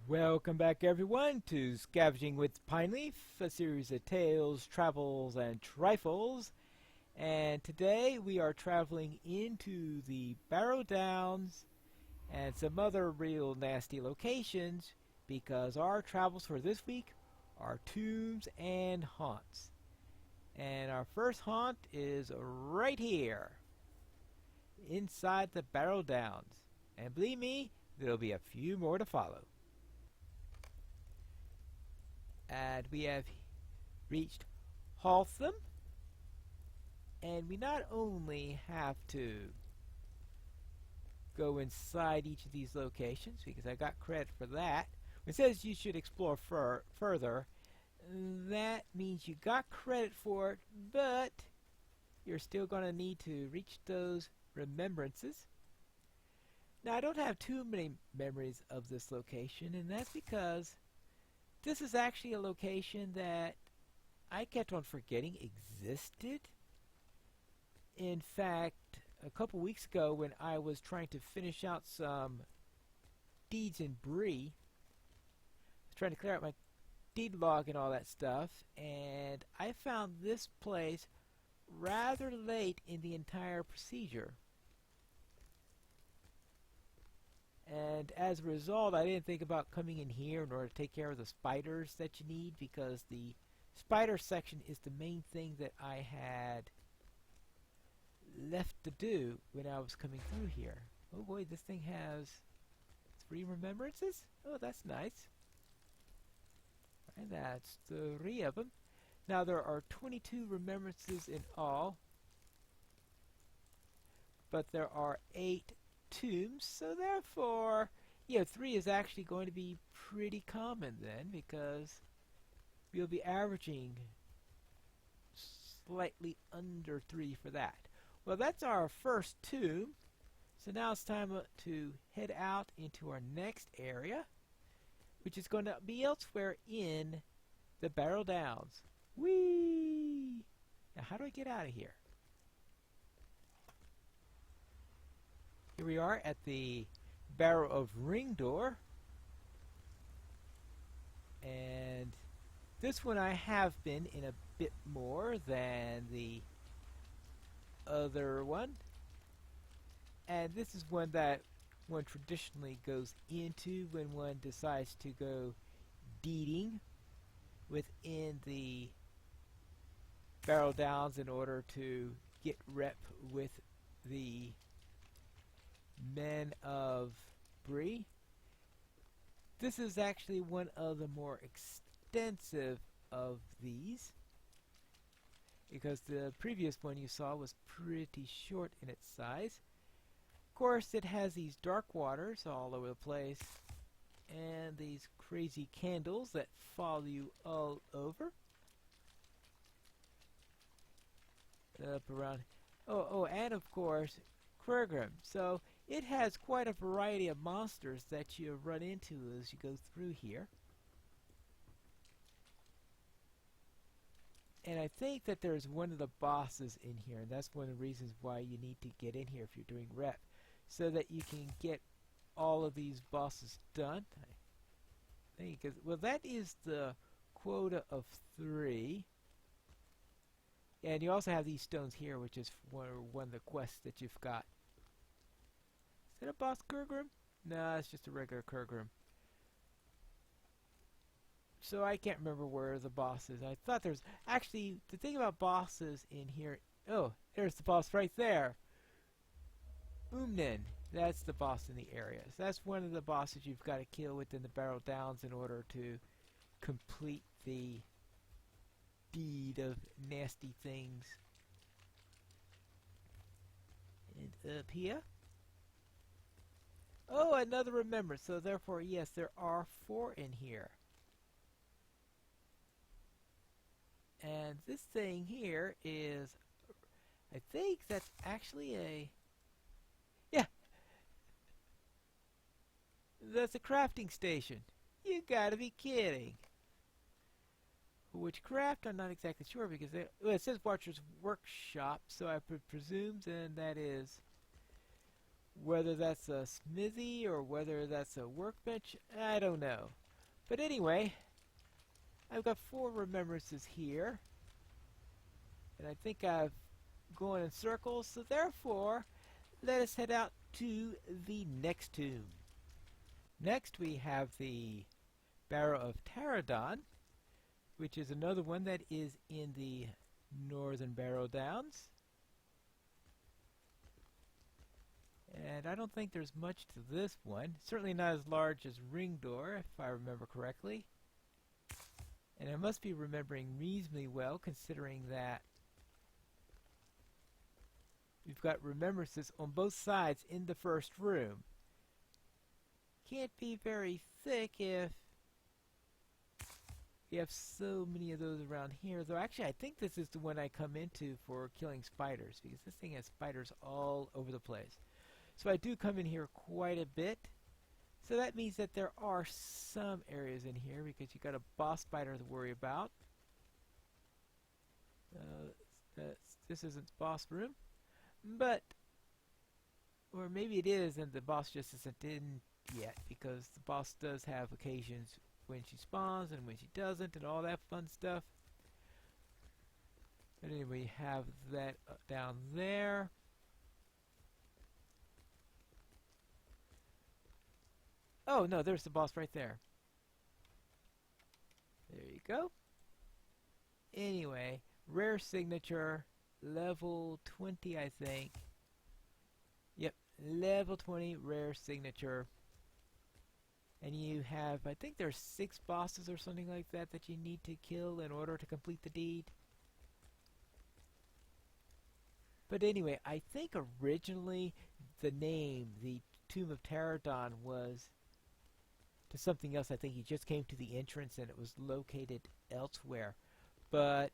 Welcome back everyone to Scavenging with Pineleaf, a series of tales, travels, and trifles. And today we are traveling into the Barrow Downs and some other real nasty locations because our travels for this week are tombs and haunts. And our first haunt is right here, inside the Barrow Downs. And believe me, there'll be a few more to follow. And we have reached Paulsen, and we not only have to go inside each of these locations, because I got credit for that. It says you should explore further. That means you got credit for it, but you're still going to need to reach those remembrances. Now, I don't have too many memories of this location, and that's because this is actually a location that I kept on forgetting existed. In fact, a couple weeks ago when I was trying to finish out some deeds in Bree, I was trying to clear out my deed log and all that stuff, and I found this place rather late in the entire procedure. And as a result, I didn't think about coming in here in order to take care of the spiders that you need, because the spider section is the main thing that I had left to do when I was coming through here. Oh boy, this thing has 3 remembrances? Oh, that's nice. And that's 3 of them. Now there are 22 remembrances in all, but there are 8 tombs, so therefore, 3 is actually going to be pretty common then, because we'll be averaging slightly under 3 for that. Well, that's our first tomb, so now it's time to head out into our next area, which is going to be elsewhere in the Barrow Downs. Whee! Now, how do I get out of here? Here we are at the Barrow of Ringdoor, and this one I have been in a bit more than the other one, and this is one that one traditionally goes into when one decides to go deeding within the Barrow Downs in order to get rep with the Men of Bree. This is actually one of the more extensive of these, because the previous one you saw was pretty short in its size. Of course, it has these dark waters all over the place, and these crazy candles that follow you all over. Up around. Oh, and of course, Kurgrim. So it has quite a variety of monsters that you run into as you go through here. And I think that there's one of the bosses in here, and that's one of the reasons why you need to get in here if you're doing rep, so that you can get all of these bosses done. I think, well, that is the quota of 3. And you also have these stones here, which is one of the quests that you've got. Is that a boss Kurgrim? No, it's just a regular Kurgrim. So I can't remember where the boss is. I thought there's... Actually, the thing about bosses in here... Oh, there's the boss right there. Umnin. That's the boss in the area. So that's one of the bosses you've got to kill within the Barrow Downs in order to complete the deed of nasty things. And up here... Oh, another remembrance. So therefore, yes, there are 4 in here. And this thing here is, I think that's actually a... Yeah! That's a crafting station. You gotta be kidding. Which craft, I'm not exactly sure, because well, it says Watcher's Workshop, so I presume then that is Whether that's a smithy or whether that's a workbench, I don't know. But anyway, I've got 4 remembrances here. And I think I've gone in circles, so therefore, let us head out to the next tomb. Next we have the Barrow of Tara, which is another one that is in the northern Barrow Downs. And I don't think there's much to this one. Certainly not as large as Ringdoor, if I remember correctly. And I must be remembering reasonably well, considering that we've got remembrances on both sides in the first room. Can't be very thick if you have so many of those around here. Though actually I think this is the one I come into for killing spiders, because this thing has spiders all over the place. So I do come in here quite a bit. So that means that there are some areas in here, because you've got a boss spider to worry about. This isn't boss room. But, or maybe it is and the boss just isn't in yet, because the boss does have occasions when she spawns and when she doesn't and all that fun stuff. But anyway, you have that down there. Oh no, there's the boss right there. There you go. Anyway, rare signature, level 20 I think. Yep, level 20 rare signature. And you have, I think there's 6 bosses or something like that that you need to kill in order to complete the deed. But anyway, I think originally the name, the Tomb of Taradon, was to something else. I think you just came to the entrance and it was located elsewhere. But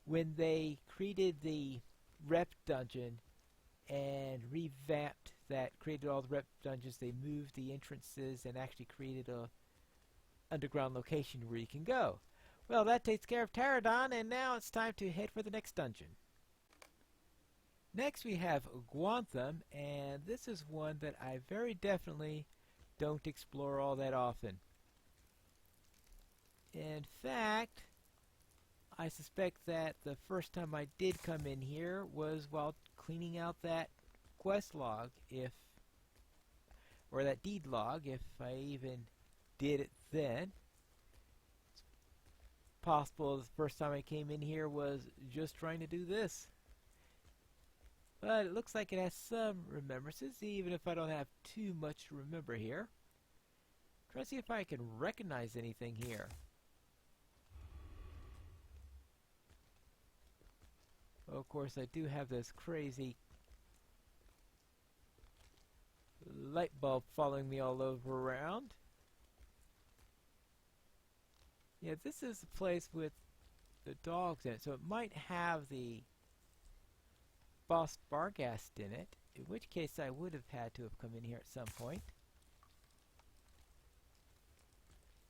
when they created the rep dungeon and revamped that, created all the rep dungeons, they moved the entrances and actually created a underground location where you can go. Well, that takes care of Taradon, and now it's time to head for the next dungeon. Next we have Gwantham, and this is one that I very definitely don't explore all that often. In fact, I suspect that the first time I did come in here was while cleaning out that quest log, or that deed log, if I even did it then. It's possible the first time I came in here was just trying to do this. But it looks like it has some remembrances, even if I don't have too much to remember here. Try to see if I can recognize anything here. Well, of course, I do have this crazy light bulb following me all over around. Yeah, this is the place with the dogs in it, so it might have the boss Barghast in it, in which case I would have had to have come in here at some point.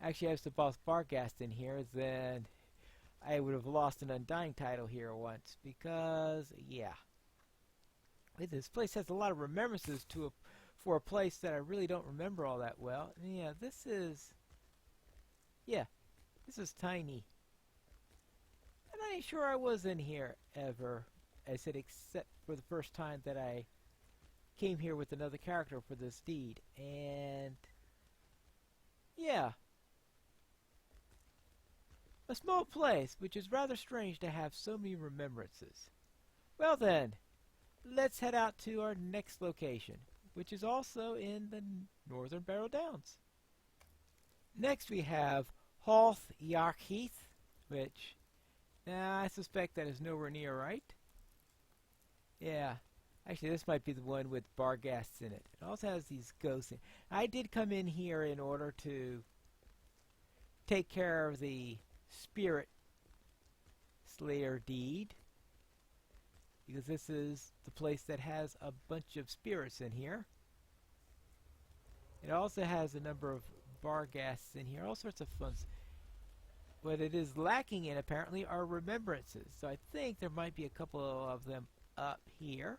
Actually, if the boss Barghast in here, then I would have lost an Undying title here once, because, yeah. This place has a lot of remembrances for a place that I really don't remember all that well. Yeah, this is tiny. And I ain't sure I was in here ever, I said, except for the first time that I came here with another character for this deed. And yeah, a small place, which is rather strange to have so many remembrances. Well then, let's head out to our next location, which is also in the northern Barrow Downs. Next we have Halth Yarkheath, which I suspect that is nowhere near right. Yeah, actually this might be the one with Barghasts in it. It also has these ghosts in it. I did come in here in order to take care of the Spirit Slayer deed, because this is the place that has a bunch of spirits in here. It also has a number of Barghasts in here, all sorts of fun. What it is lacking in, apparently, are remembrances. So I think there might be a couple of them up here.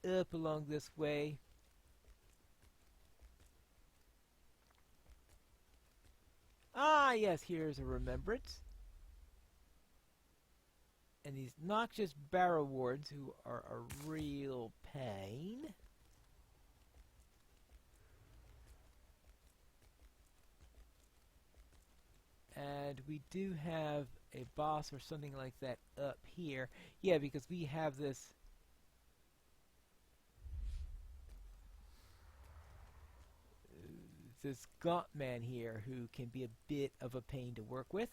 up along this way. Ah, yes, here's a remembrance. And these noxious barrow wards who are a real pain. And we do have a boss or something like that up here. Yeah, because we have this gaunt man here who can be a bit of a pain to work with.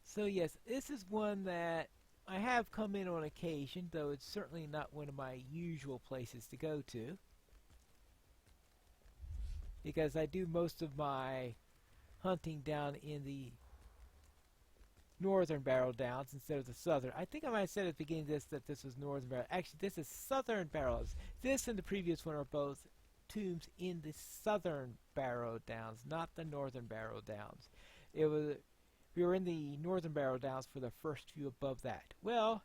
So yes, this is one that I have come in on occasion, though it's certainly not one of my usual places to go to, because I do most of my hunting down in the northern Barrow Downs instead of the southern. I think I might have said at the beginning of this that this was northern Barrow. Actually, this is southern Barrows. This and the previous one are both tombs in the southern Barrow Downs, not the northern Barrow Downs. We were in the northern Barrow Downs for the first few above that. Well,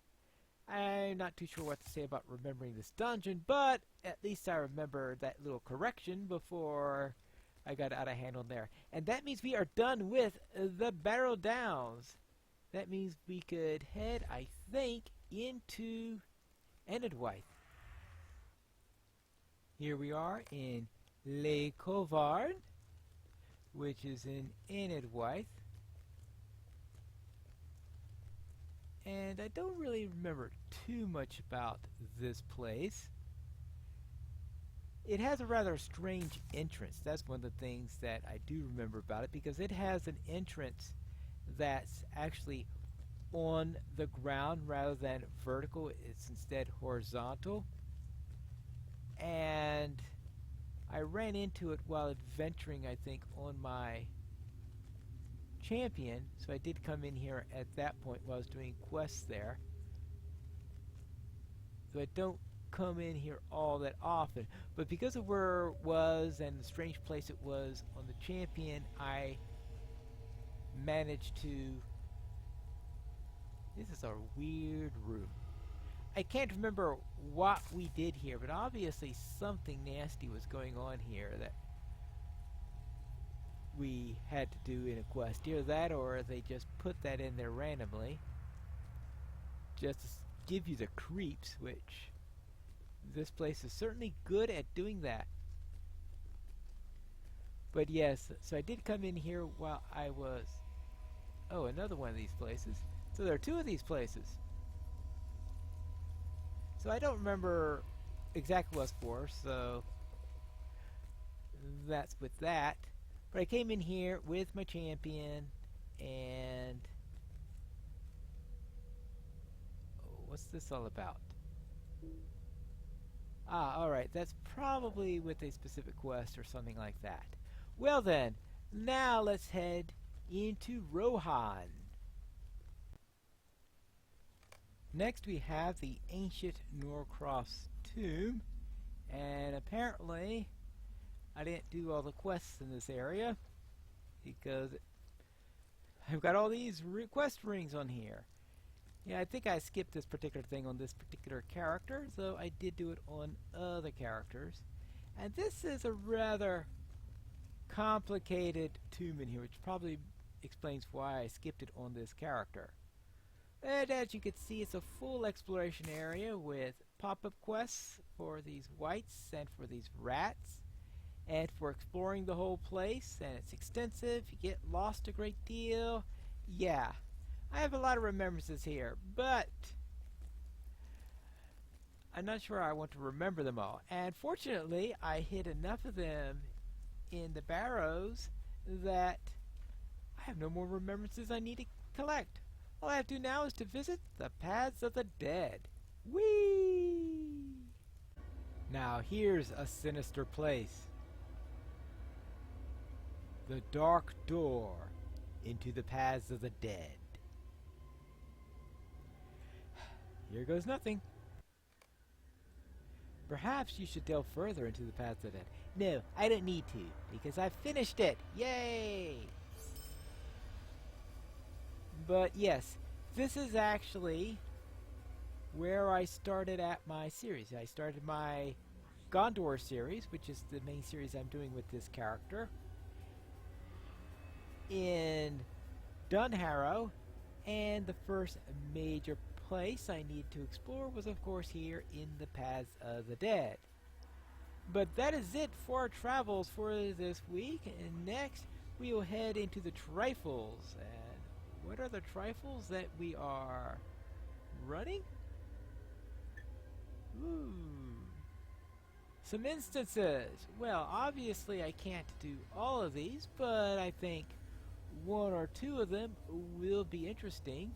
I'm not too sure what to say about remembering this dungeon, but at least I remember that little correction before I got out of hand on there. And that means we are done with the Barrow Downs. That means we could head, I think, into Avadh. Here we are in Le Covard, which is in Avadh. And I don't really remember too much about this place. It has a rather strange entrance. That's one of the things that I do remember about it, because it has an entrance that's actually on the ground rather than vertical. It's instead horizontal. And I ran into it while adventuring, I think, on my champion, so I did come in here at that point while I was doing quests there. So I don't come in here all that often, but because of where it was and the strange place it was on the champion, I managed to... This is a weird room. I can't remember what we did here, but obviously something nasty was going on here that we had to do in a quest. Either that or they just put that in there randomly just to give you the creeps, which this place is certainly good at doing that. But yes, so I did come in here while I was... Oh, another one of these places. So there are two of these places. So I don't remember exactly what it's for, so that's with that. But I came in here with my champion, and... Oh, what's this all about? Ah, alright, that's probably with a specific quest or something like that. Well then, now let's head into Rohan. Next we have the ancient Norcross tomb, and apparently I didn't do all the quests in this area because I've got all these quest rings on here. Yeah, I think I skipped this particular thing on this particular character, so I did do it on other characters. And this is a rather complicated tomb in here, which probably explains why I skipped it on this character. And as you can see, it's a full exploration area with pop-up quests for these wights and for these rats, and for exploring the whole place. And it's extensive. You get lost a great deal. Yeah, I have a lot of remembrances here, but I'm not sure I want to remember them all. And fortunately, I hit enough of them in the Barrows that I have no more remembrances I need to collect. All I have to do now is to visit the Paths of the Dead. Whee! Now here's a sinister place. The dark door into the Paths of the Dead. Here goes nothing. Perhaps you should delve further into the Paths of the Dead. No, I don't need to, because I've finished it. Yay! But yes, this is actually where I started at my series. I started my Gondor series, which is the main series I'm doing with this character, in Dunharrow, and the first major place I need to explore was, of course, here in the Paths of the Dead. But that is it for our travels for this week, and next we will head into the Trifles. And what are the Trifles that we are running? Ooh. Some instances. Well, obviously I can't do all of these, but I think one or two of them will be interesting.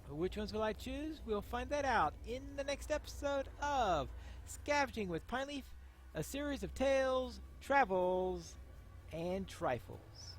Which ones will I choose? We'll find that out in the next episode of Scavenging with Pineleaf, a series of tales, travels, and trifles.